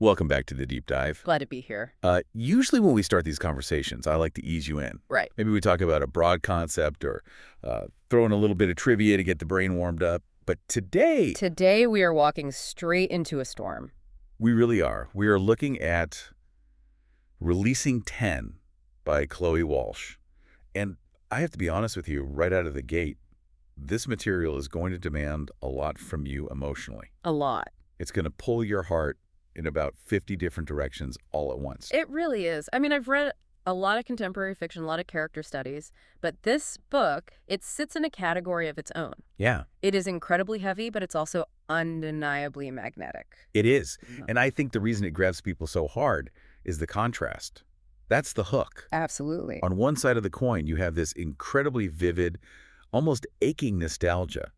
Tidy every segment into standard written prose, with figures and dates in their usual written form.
Welcome back to the Deep Dive. Glad to be here. Usually when we start these conversations, I like to ease you in. Right. Maybe we talk about a broad concept or throw in a little bit of trivia to get the brain warmed up. But today... Today we are walking straight into a storm. We really are. We are looking at Releasing 10 by Chloe Walsh. And I have to be honest with you, right out of the gate, this material is going to demand a lot from you emotionally. A lot. It's going to pull your heart in about 50 different directions all at once. It really is. I mean, I've read a lot of contemporary fiction, a lot of character studies, but this book, it sits in a category of its own. Yeah. It is incredibly heavy, but it's also undeniably magnetic. It is. And I think the reason it grabs people so hard is the contrast. That's the hook. Absolutely. On one side of the coin, you have this incredibly vivid, almost aching nostalgia.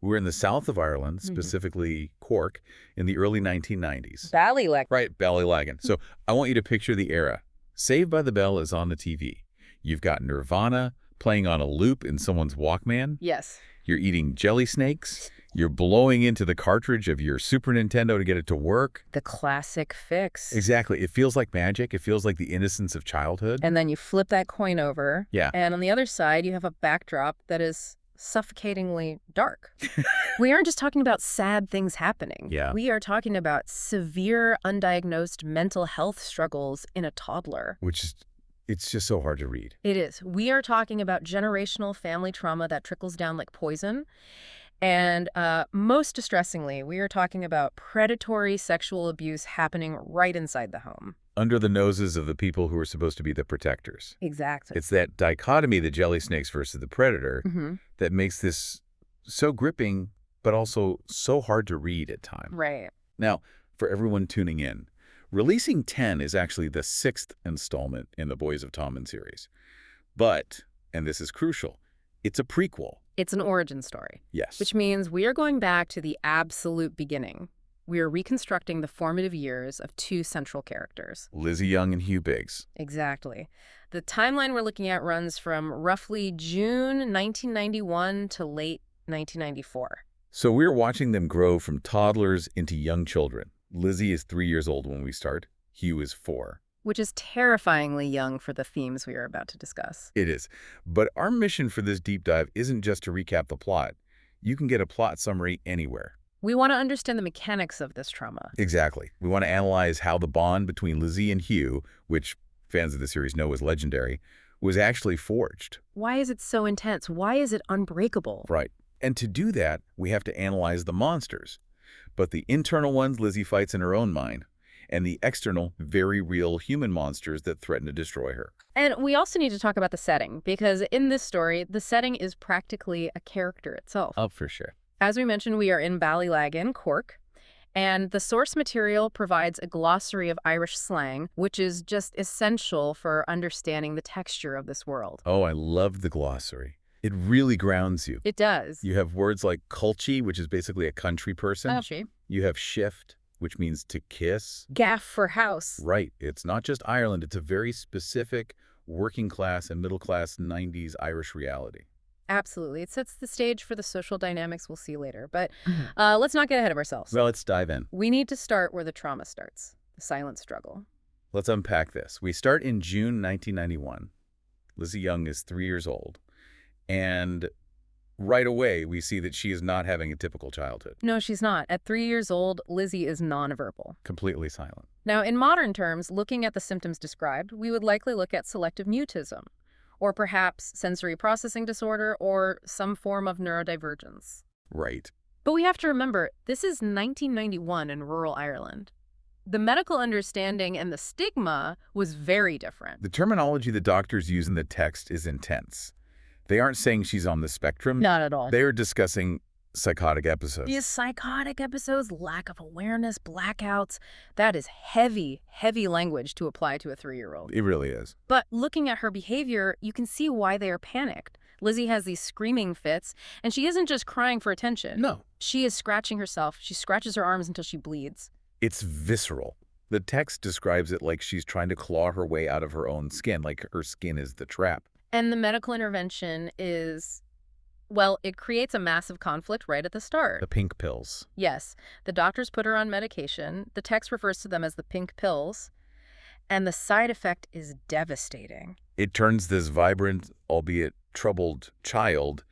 We're in the south of Ireland, specifically Cork, in the early 1990s. Ballylagan. Right, Ballylagan. So I want you to picture the era. Saved by the Bell is on the TV. You've got Nirvana playing on a loop in someone's Walkman. Yes. You're eating jelly snakes. You're blowing into the cartridge of your Super Nintendo to get it to work. The classic fix. Exactly. It feels like magic. It feels like the innocence of childhood. And then you flip that coin over. Yeah. And on the other side, you have a backdrop that is suffocatingly dark. We aren't just talking about sad things happening. Yeah. We are talking about severe, undiagnosed mental health struggles in a toddler. Which is, it's just so hard to read. It is. We are talking about generational family trauma that trickles down like poison. And most distressingly, we are talking about predatory sexual abuse happening right inside the home. Under the noses of the people who are supposed to be the protectors. Exactly. It's that dichotomy, the jelly snakes versus the predator, that makes this so gripping, but also so hard to read at times. Right. Now, for everyone tuning in, Releasing 10 is actually the 6th installment in the Boys of Tommen series. But, and this is crucial, it's a prequel. It's an origin story. Yes. Which means we are going back to the absolute beginning. We are reconstructing the formative years of two central characters. Lizzie Young and Hugh Biggs. Exactly. The timeline we're looking at runs from roughly June 1991 to late 1994. So we're watching them grow from toddlers into young children. Lizzie is 3 years old when we start. Hugh is 4. Which is terrifyingly young for the themes we are about to discuss. It is. But our mission for this deep dive isn't just to recap the plot. You can get a plot summary anywhere. We want to understand the mechanics of this trauma. Exactly. We want to analyze how the bond between Lizzie and Hugh, which fans of the series know is legendary, was actually forged. Why is it so intense? Why is it unbreakable? Right. And to do that, we have to analyze the monsters. But the internal ones Lizzie fights in her own mind, and the external, very real human monsters that threaten to destroy her. And we also need to talk about the setting, because in this story, the setting is practically a character itself. Oh, for sure. As we mentioned, we are in Ballylagan, Cork, and the source material provides a glossary of Irish slang, which is just essential for understanding the texture of this world. Oh, I love the glossary. It really grounds you. It does. You have words like culchie, which is basically a country person. Culchie. You have shift, which means to kiss. Gaff for house. Right. It's not just Ireland. It's a very specific working class and middle class 90s Irish reality. Absolutely. It sets the stage for the social dynamics we'll see later. But let's not get ahead of ourselves. Well, let's dive in. We need to start where the trauma starts, the silent struggle. Let's unpack this. We start in June 1991. Lizzie Young is 3 years old. And right away, we see that she is not having a typical childhood. No, she's not. At 3 years old, Lizzie is nonverbal. Completely silent. Now, in modern terms, looking at the symptoms described, we would likely look at selective mutism, or perhaps sensory processing disorder, or some form of neurodivergence. Right. But we have to remember, this is 1991 in rural Ireland. The medical understanding and the stigma was very different. The terminology the doctors use in the text is intense. They aren't saying she's on the spectrum. Not at all. They are discussing psychotic episodes. These psychotic episodes, lack of awareness, blackouts, that is heavy, heavy language to apply to a 3-year-old. It really is. But looking at her behavior, you can see why they are panicked. Lizzie has these screaming fits, and she isn't just crying for attention. No. She is scratching herself. She scratches her arms until she bleeds. It's visceral. The text describes it like she's trying to claw her way out of her own skin, like her skin is the trap. And the medical intervention is Well, it creates a massive conflict right at the start. The pink pills. Yes, the doctors put her on medication. The text refers to them as the pink pills, and the side effect is devastating. It turns this vibrant, albeit troubled child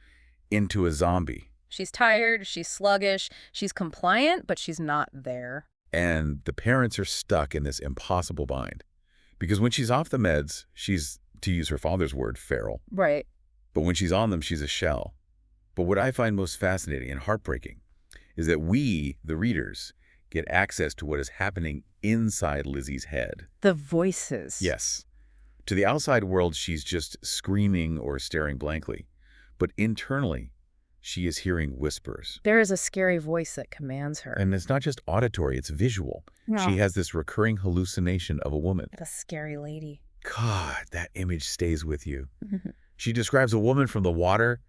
into a zombie. She's tired, she's sluggish, she's compliant, but she's not there. And the parents are stuck in this impossible bind. Because when she's off the meds, she's, to use her father's word, feral. Right. But when she's on them, she's a shell. But what I find most fascinating and heartbreaking is that we, the readers, get access to what is happening inside Lizzie's head. The voices. Yes. To the outside world, she's just screaming or staring blankly. But internally, she is hearing whispers. There is a scary voice that commands her. And it's not just auditory, it's visual. No. She has this recurring hallucination of a woman. The scary lady. God, that image stays with you. She describes a woman from the water,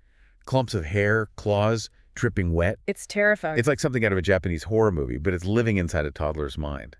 clumps of hair, claws, dripping wet. It's terrifying. It's like something out of a Japanese horror movie, but it's living inside a toddler's mind.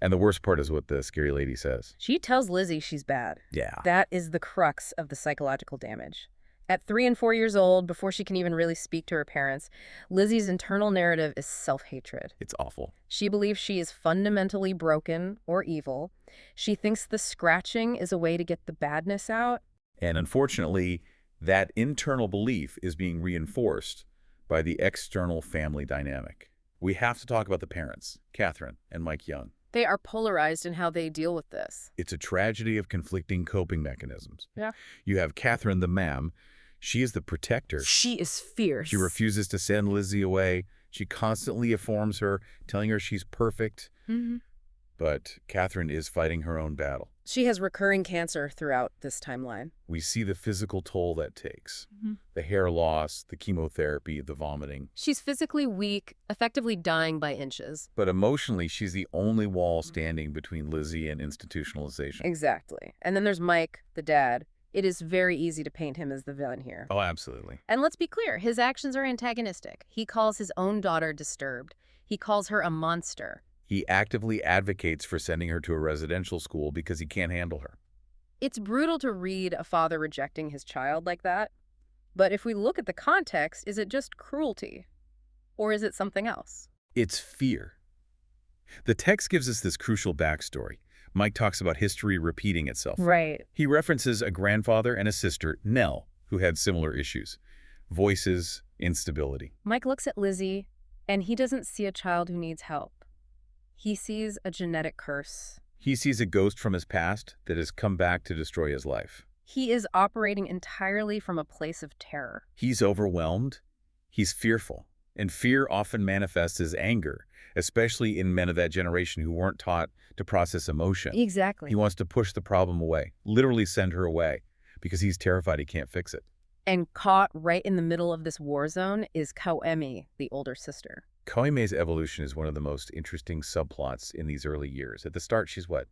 And the worst part is what the scary lady says. She tells Lizzie she's bad. Yeah. That is the crux of the psychological damage. At 3 and 4 years old, before she can even really speak to her parents, Lizzie's internal narrative is self-hatred. It's awful. She believes she is fundamentally broken or evil. She thinks the scratching is a way to get the badness out. And unfortunately, that internal belief is being reinforced by the external family dynamic. We have to talk about the parents, Catherine and Mike Young. They are polarized in how they deal with this. It's a tragedy of conflicting coping mechanisms. Yeah. You have Catherine, the ma'am. She is the protector. She is fierce. She refuses to send Lizzie away. She constantly affirms her, telling her she's perfect. But Catherine is fighting her own battle. She has recurring cancer throughout this timeline. We see the physical toll that takes. The hair loss, the chemotherapy, the vomiting. She's physically weak, effectively dying by inches. But emotionally, she's the only wall standing between Lizzie and institutionalization. Exactly. And then there's Mike, the dad. It is very easy to paint him as the villain here. Oh, absolutely. And let's be clear, his actions are antagonistic. He calls his own daughter disturbed. He calls her a monster. He actively advocates for sending her to a residential school because he can't handle her. It's brutal to read a father rejecting his child like that. But if we look at the context, is it just cruelty? Or is it something else? It's fear. The text gives us this crucial backstory. Mike talks about history repeating itself. Right. He references a grandfather and a sister, Nell, who had similar issues. Voices, instability. Mike looks at Lizzie, and he doesn't see a child who needs help. He sees a genetic curse. He sees a ghost from his past that has come back to destroy his life. He is operating entirely from a place of terror. He's overwhelmed. He's fearful. And fear often manifests as anger, especially in men of that generation who weren't taught to process emotion. Exactly. He wants to push the problem away, literally send her away, because he's terrified he can't fix it. And caught right in the middle of this war zone is Kaemi, the older sister. Koime's evolution is one of the most interesting subplots in these early years. At the start, she's what,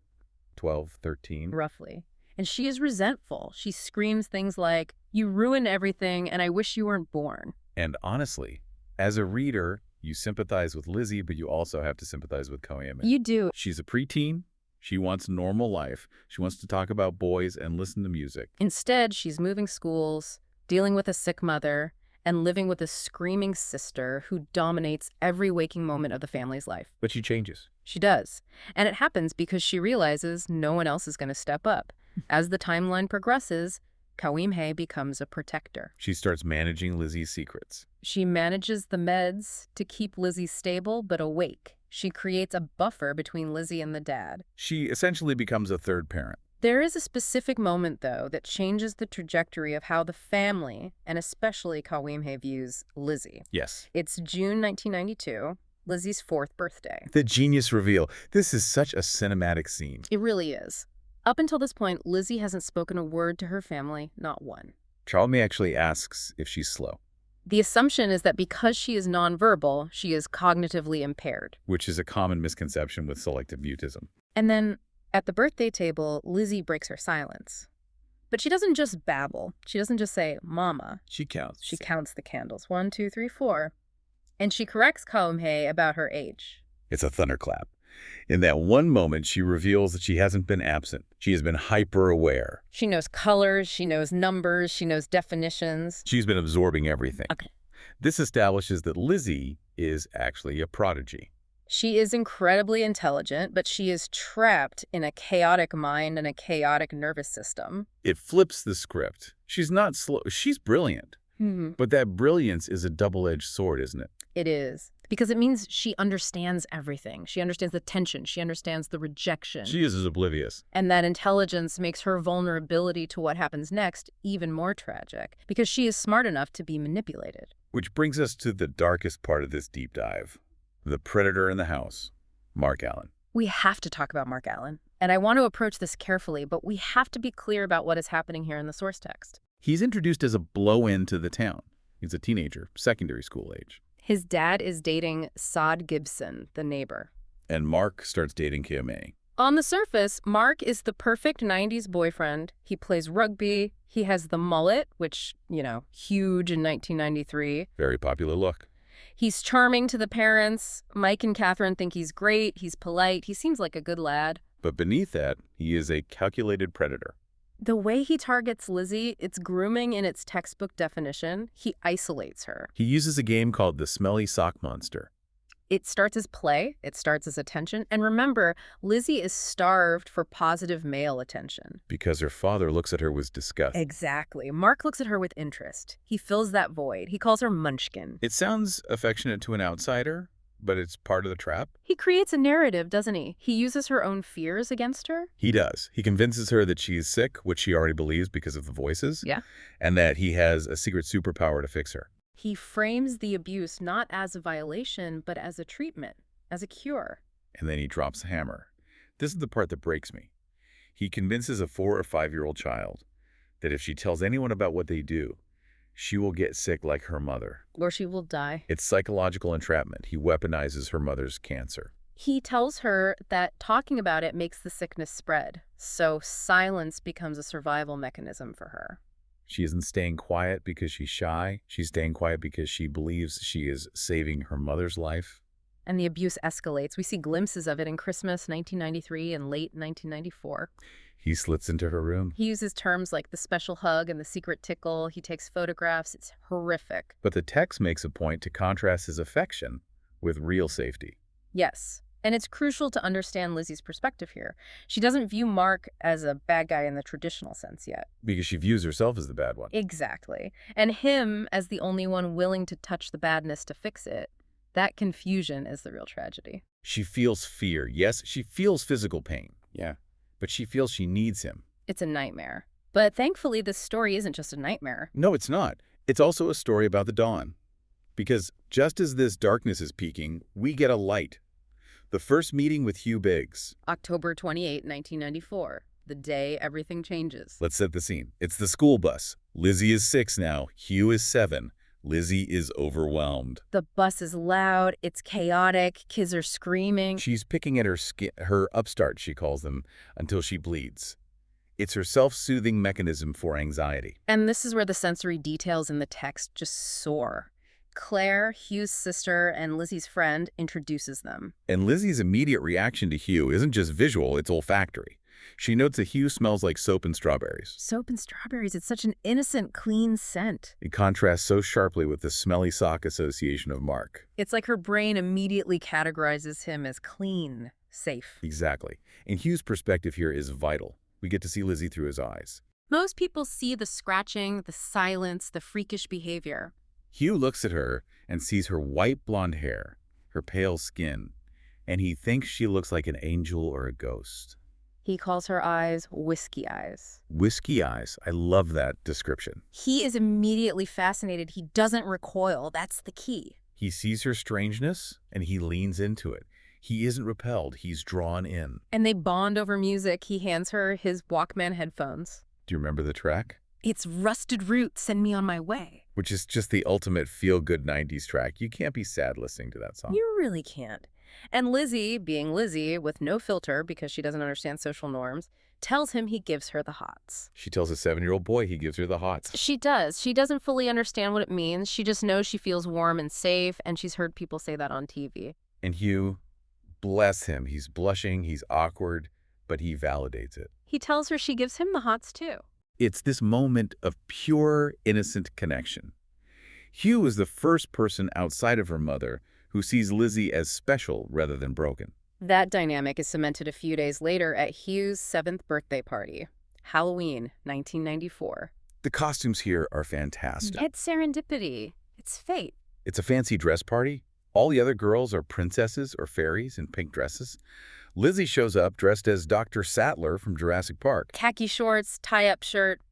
12, 13? Roughly. And she is resentful. She screams things like, "You ruined everything, and I wish you weren't born." And honestly, as a reader, you sympathize with Lizzie, but you also have to sympathize with Koime. You do. She's a preteen. She wants normal life. She wants to talk about boys and listen to music. Instead, she's moving schools, dealing with a sick mother, and living with a screaming sister who dominates every waking moment of the family's life. But she changes. She does. And it happens because she realizes no one else is going to step up. As the timeline progresses, Kaweemhe becomes a protector. She starts managing Lizzie's secrets. She manages the meds to keep Lizzie stable but awake. She creates a buffer between Lizzie and the dad. She essentially becomes a third parent. There is a specific moment, though, that changes the trajectory of how the family, and especially Kaweemhe, views Lizzie. Yes. It's June 1992, Lizzie's 4th birthday. The genius reveal. This is such a cinematic scene. It really is. Up until this point, Lizzie hasn't spoken a word to her family, not one. Charlemagne actually asks if she's slow, The assumption is that because she is nonverbal, she is cognitively impaired. which is a common misconception with selective mutism. And then, at the birthday table, Lizzie breaks her silence. But she doesn't just babble. She doesn't just say, "Mama." She counts. She counts the candles. 1, 2, 3, 4. And she corrects Kaumhe about her age. It's a thunderclap. In that one moment, she reveals that she hasn't been absent. She has been hyper-aware. She knows colors, she knows numbers, she knows definitions. She's been absorbing everything. Okay. This establishes that Lizzie is actually a prodigy. She is incredibly intelligent, but she is trapped in a chaotic mind and a chaotic nervous system. It flips the script. She's not slow. She's brilliant. But that brilliance is a double-edged sword, isn't it? It is. Because it means she understands everything. She understands the tension. She understands the rejection. She is as oblivious. And that intelligence makes her vulnerability to what happens next even more tragic, because she is smart enough to be manipulated. Which brings us to the darkest part of this deep dive. The predator in the house, Mark Allen. We have to talk about Mark Allen. And I want to approach this carefully, but we have to be clear about what is happening here in the source text. He's introduced as a blow-in to the town. He's a teenager, secondary school age. His dad is dating Sod Gibson, the neighbor. And Mark starts dating Kim A. On the surface, Mark is the perfect 90s boyfriend. He plays rugby. He has the mullet, which, huge in 1993. Very popular look. He's charming to the parents. Mike and Catherine think he's great. He's polite. He seems like a good lad. But beneath that, he is a calculated predator. The way he targets Lizzie, it's grooming in its textbook definition. He isolates her. He uses a game called the Smelly Sock Monster. It starts as play, it starts as attention, and remember, Lizzie is starved for positive male attention. Because her father looks at her with disgust. Exactly. Mark looks at her with interest. He fills that void. He calls her Munchkin. It sounds affectionate to an outsider, but it's part of the trap. He creates a narrative, doesn't he? He uses her own fears against her. He does. He convinces her that she is sick, which she already believes because of the voices. Yeah. And that he has a secret superpower to fix her. He frames the abuse not as a violation, but as a treatment, as a cure. And then he drops the hammer. This is the part that breaks me. He convinces a 4 or 5-year-old child that if she tells anyone about what they do, she will get sick like her mother. Or she will die. It's psychological entrapment. He weaponizes her mother's cancer. He tells her that talking about it makes the sickness spread, so silence becomes a survival mechanism for her. She isn't staying quiet because she's shy. She's staying quiet because she believes she is saving her mother's life. And the abuse escalates. We see glimpses of it in Christmas 1993 and late 1994. He slits into her room. He uses terms like the special hug and the secret tickle. He takes photographs. It's horrific. But the text makes a point to contrast his affection with real safety. Yes. And it's crucial to understand Lizzie's perspective here. She doesn't view Mark as a bad guy in the traditional sense yet. Because she views herself as the bad one. Exactly. And him as the only one willing to touch the badness to fix it. That confusion is the real tragedy. She feels fear. Yes, she feels physical pain. Yeah. But she feels she needs him. It's a nightmare. But thankfully, this story isn't just a nightmare. No, it's not. It's also a story about the dawn. Because just as this darkness is peaking, we get a light. The first meeting with Hugh Biggs. October 28, 1994. The day everything changes. Let's set the scene. It's the school bus. Lizzie is 6 now. Hugh is 7. Lizzie is overwhelmed. The bus is loud. It's chaotic. Kids are screaming. She's picking at her upstart, she calls them, until she bleeds. It's her self-soothing mechanism for anxiety. And this is where the sensory details in the text just soar. Claire, Hugh's sister, and Lizzie's friend introduces them. And Lizzie's immediate reaction to Hugh isn't just visual, it's olfactory. She notes that Hugh smells like soap and strawberries. Soap and strawberries, it's such an innocent, clean scent. It contrasts so sharply with the smelly sock association of Mark. It's like her brain immediately categorizes him as clean, safe. Exactly. And Hugh's perspective here is vital. We get to see Lizzie through his eyes. Most people see the scratching, the silence, the freakish behavior. Hugh looks at her and sees her white blonde hair, her pale skin, and he thinks she looks like an angel or a ghost. He calls her eyes whiskey eyes. Whiskey eyes. I love that description. He is immediately fascinated. He doesn't recoil. That's the key. He sees her strangeness and he leans into it. He isn't repelled. He's drawn in. And they bond over music. He hands her his Walkman headphones. Do you remember the track? It's Rusted Root, Send Me On My Way. Which is just the ultimate feel-good 90s track. You can't be sad listening to that song. You really can't. And Lizzie, being Lizzie, with no filter because she doesn't understand social norms, tells him he gives her the hots. She tells a 7-year-old boy he gives her the hots. She does. She doesn't fully understand what it means. She just knows she feels warm and safe, and she's heard people say that on TV. And Hugh Bless him. He's blushing, he's awkward, but he validates it. He tells her she gives him the hots, too. It's this moment of pure, innocent connection. Hugh is the first person outside of her mother who sees Lizzie as special rather than broken. That dynamic is cemented a few days later at Hugh's 7th birthday party, Halloween, 1994. The costumes here are fantastic. It's serendipity. It's fate. It's a fancy dress party. All the other girls are princesses or fairies in pink dresses. Lizzie shows up dressed as Dr. Sattler from Jurassic Park. Khaki shorts, tie-up shirt,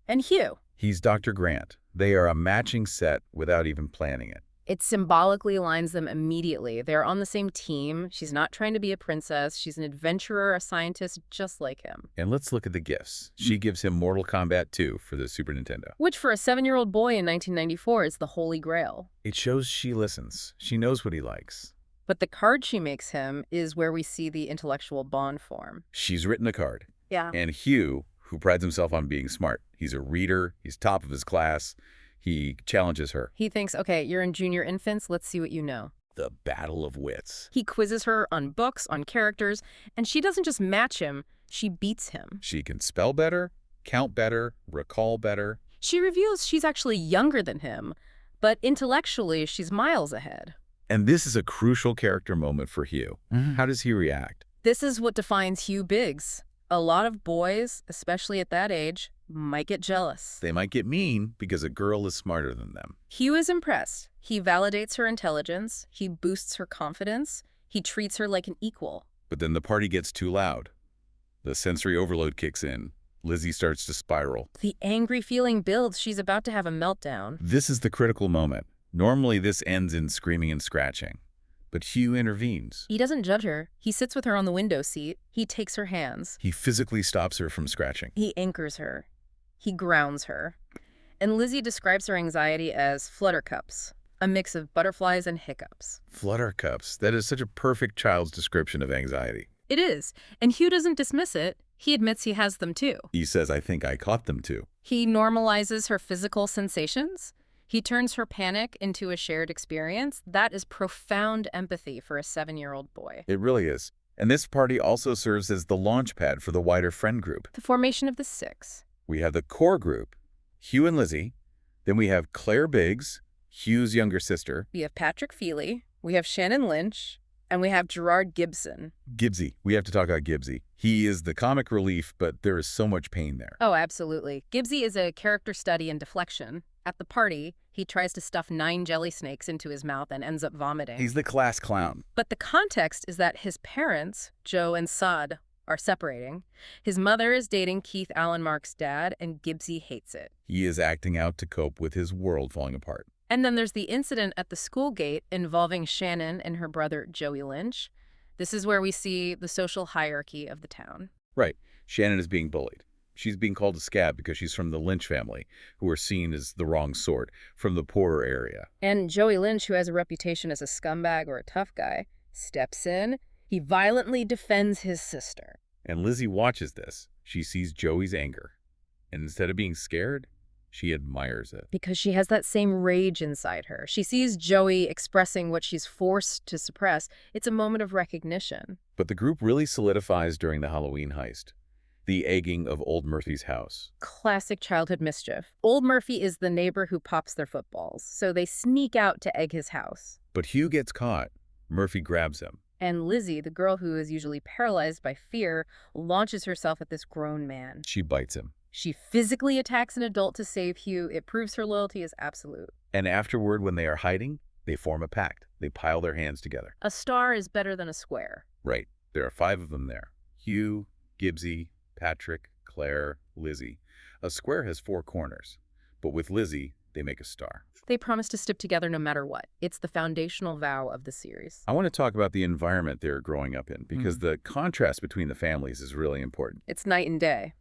and Hugh. He's Dr. Grant. They are a matching set without even planning it. It symbolically aligns them immediately. They're on the same team. She's not trying to be a princess. She's an adventurer, a scientist, just like him. And let's look at the gifts. She gives him Mortal Kombat 2 for the Super Nintendo. Which for a 7-year-old boy in 1994 is the holy grail. It shows she listens. She knows what he likes. But the card she makes him is where we see the intellectual bond form. She's written a card. Yeah. And Hugh, who prides himself on being smart, he's a reader, he's top of his class, he challenges her. He thinks, okay, you're in junior infants, let's see what you know. The battle of wits. He quizzes her on books, on characters, and she doesn't just match him, she beats him. She can spell better, count better, recall better. She reveals she's actually younger than him, but intellectually she's miles ahead. And this is a crucial character moment for Hugh. How does he react? This is what defines Hugh Biggs. A lot of boys, especially at that age, might get jealous. They might get mean because a girl is smarter than them. Hugh is impressed. He validates her intelligence. He boosts her confidence. He treats her like an equal. But then the party gets too loud. The sensory overload kicks in. Lizzie starts to spiral. The angry feeling builds. She's about to have a meltdown. This is the critical moment. Normally this ends in screaming and scratching. But Hugh intervenes. He doesn't judge her. He sits with her on the window seat. He takes her hands. He physically stops her from scratching. He anchors her. He grounds her. And Lizzie describes her anxiety as fluttercups, a mix of butterflies and hiccups. Fluttercups. That is such a perfect child's description of anxiety. It is. And Hugh doesn't dismiss it. He admits he has them too. He says, I think I caught them too. He normalizes her physical sensations. He turns her panic into a shared experience. That is profound empathy for a 7-year-old boy. It really is. And this party also serves as the launch pad for the wider friend group. The formation of the 6. We have the core group, Hugh and Lizzie. Then we have Claire Biggs, Hugh's younger sister. We have Patrick Feely. We have Shannon Lynch. And we have Gerard Gibson. Gibbsy. We have to talk about Gibbsy. He is the comic relief, but there is so much pain there. Oh, absolutely. Gibbsy is a character study in deflection. At the party, he tries to stuff 9 jelly snakes into his mouth and ends up vomiting. He's the class clown. But the context is that his parents, Joe and Sod, are separating. His mother is dating Keith Allen Mark's dad, and Gibbsy hates it. He is acting out to cope with his world falling apart. And then there's the incident at the school gate involving Shannon and her brother Joey Lynch. This is where we see the social hierarchy of the town. Right. Shannon is being bullied. She's being called a scab because she's from the Lynch family, who are seen as the wrong sort, from the poorer area. And Joey Lynch, who has a reputation as a scumbag or a tough guy, steps in. He violently defends his sister. And Lizzie watches this. She sees Joey's anger. And instead of being scared, she admires it. Because she has that same rage inside her. She sees Joey expressing what she's forced to suppress. It's a moment of recognition. But the group really solidifies during the Halloween heist. The egging of Old Murphy's house. Classic childhood mischief. Old Murphy is the neighbor who pops their footballs, so they sneak out to egg his house. But Hugh gets caught. Murphy grabs him. And Lizzie, the girl who is usually paralyzed by fear, launches herself at this grown man. She bites him. She physically attacks an adult to save Hugh. It proves her loyalty is absolute. And afterward, when they are hiding, they form a pact. They pile their hands together. A star is better than a square. Right. There are 5 of them there. Hugh, Gibbsy, Patrick, Claire, Lizzie. A square has 4 corners. But with Lizzie, they make a star. They promise to stick together no matter what. It's the foundational vow of the series. I want to talk about the environment they're growing up in, because the contrast between the families is really important. It's night and day.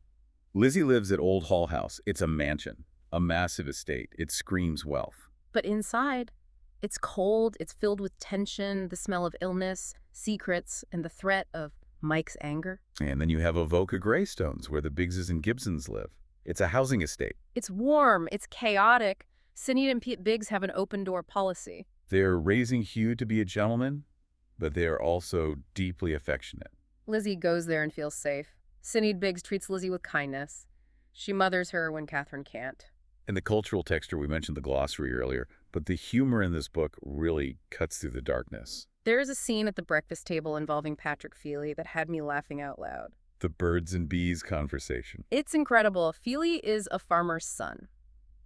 Lizzie lives at Old Hall House. It's a mansion, a massive estate. It screams wealth. But inside, it's cold, it's filled with tension, the smell of illness, secrets, and the threat of Mike's anger. And then you have Avoca Greystones, where the Biggses and Gibsons live. It's a housing estate. It's warm, it's chaotic. Sinead and Pete Biggs have an open-door policy. They're raising Hugh to be a gentleman, but they are also deeply affectionate. Lizzie goes there and feels safe. Sinead Biggs treats Lizzie with kindness. She mothers her when Catherine can't. In the cultural texture, we mentioned the glossary earlier, but the humor in this book really cuts through the darkness. There is a scene at the breakfast table involving Patrick Feely that had me laughing out loud. The birds and bees conversation. It's incredible. Feely is a farmer's son.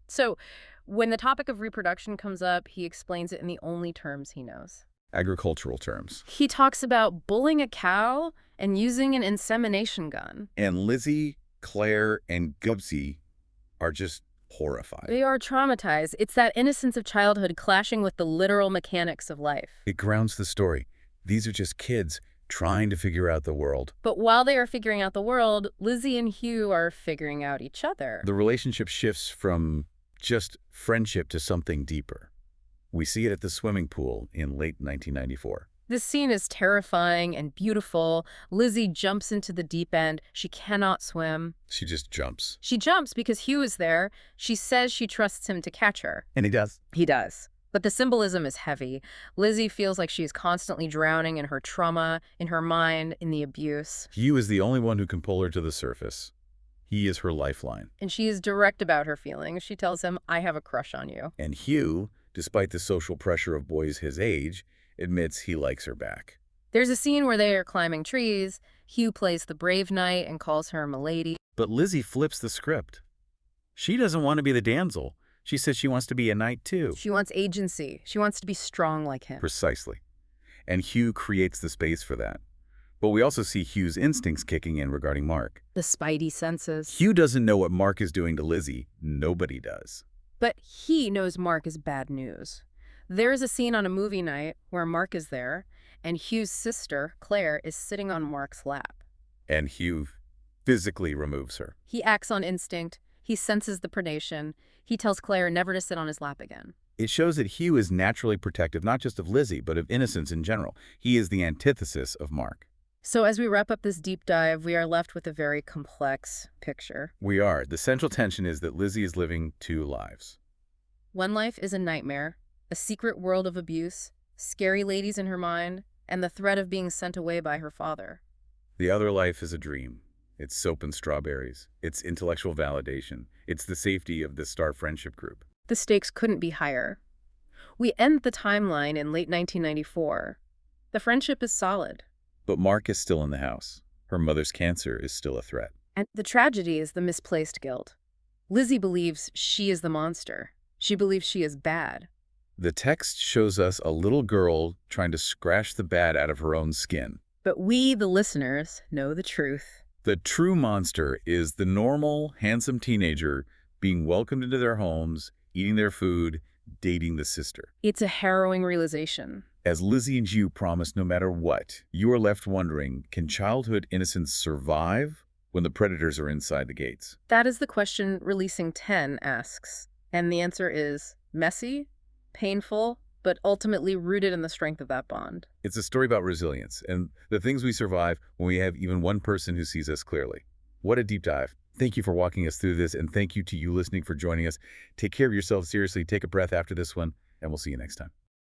So, when the topic of reproduction comes up, he explains it in the only terms he knows. Agricultural terms. He talks about bulling a cow and using an insemination gun. And Lizzie, Claire, and Gubsy are just horrified. They are traumatized. It's that innocence of childhood clashing with the literal mechanics of life. It grounds the story. These are just kids trying to figure out the world. But while they are figuring out the world, Lizzie and Hugh are figuring out each other. The relationship shifts from just friendship to something deeper. We see it at the swimming pool in late 1994. This scene is terrifying and beautiful. Lizzie jumps into the deep end. She cannot swim. She just jumps. She jumps because Hugh is there. She says she trusts him to catch her. And he does. He does. But the symbolism is heavy. Lizzie feels like she is constantly drowning in her trauma, in her mind, in the abuse. Hugh is the only one who can pull her to the surface. He is her lifeline. And she is direct about her feelings. She tells him, I have a crush on you. And Hugh, despite the social pressure of boys his age, admits he likes her back. There's a scene where they are climbing trees. Hugh plays the brave knight and calls her milady. But Lizzie flips the script. She doesn't want to be the damsel. She says she wants to be a knight too. She wants agency. She wants to be strong like him. Precisely. And Hugh creates the space for that. But we also see Hugh's instincts kicking in regarding Mark. The spidey senses. Hugh doesn't know what Mark is doing to Lizzie. Nobody does. But he knows Mark is bad news. There is a scene on a movie night where Mark is there, and Hugh's sister, Claire, is sitting on Mark's lap. And Hugh physically removes her. He acts on instinct. He senses the predation. He tells Claire never to sit on his lap again. It shows that Hugh is naturally protective, not just of Lizzie, but of innocence in general. He is the antithesis of Mark. So as we wrap up this deep dive, we are left with a very complex picture. We are. The central tension is that Lizzie is living two lives. One life is a nightmare, a secret world of abuse, scary ladies in her mind, and the threat of being sent away by her father. The other life is a dream. It's soap and strawberries. It's intellectual validation. It's the safety of the star friendship group. The stakes couldn't be higher. We end the timeline in late 1994. The friendship is solid. But Mark is still in the house. Her mother's cancer is still a threat. And the tragedy is the misplaced guilt. Lizzie believes she is the monster. She believes she is bad. The text shows us a little girl trying to scratch the bad out of her own skin. But we, the listeners, know the truth. The true monster is the normal, handsome teenager being welcomed into their homes, eating their food, dating the sister. It's a harrowing realization. As Lizzie and Hugh promise no matter what, you are left wondering, can childhood innocence survive when the predators are inside the gates? That is the question Releasing 10 asks. And the answer is messy, painful, but ultimately rooted in the strength of that bond. It's a story about resilience and the things we survive when we have even one person who sees us clearly. What a deep dive. Thank you for walking us through this, and thank you to you listening for joining us. Take care of yourself seriously. Take a breath after this one, and we'll see you next time.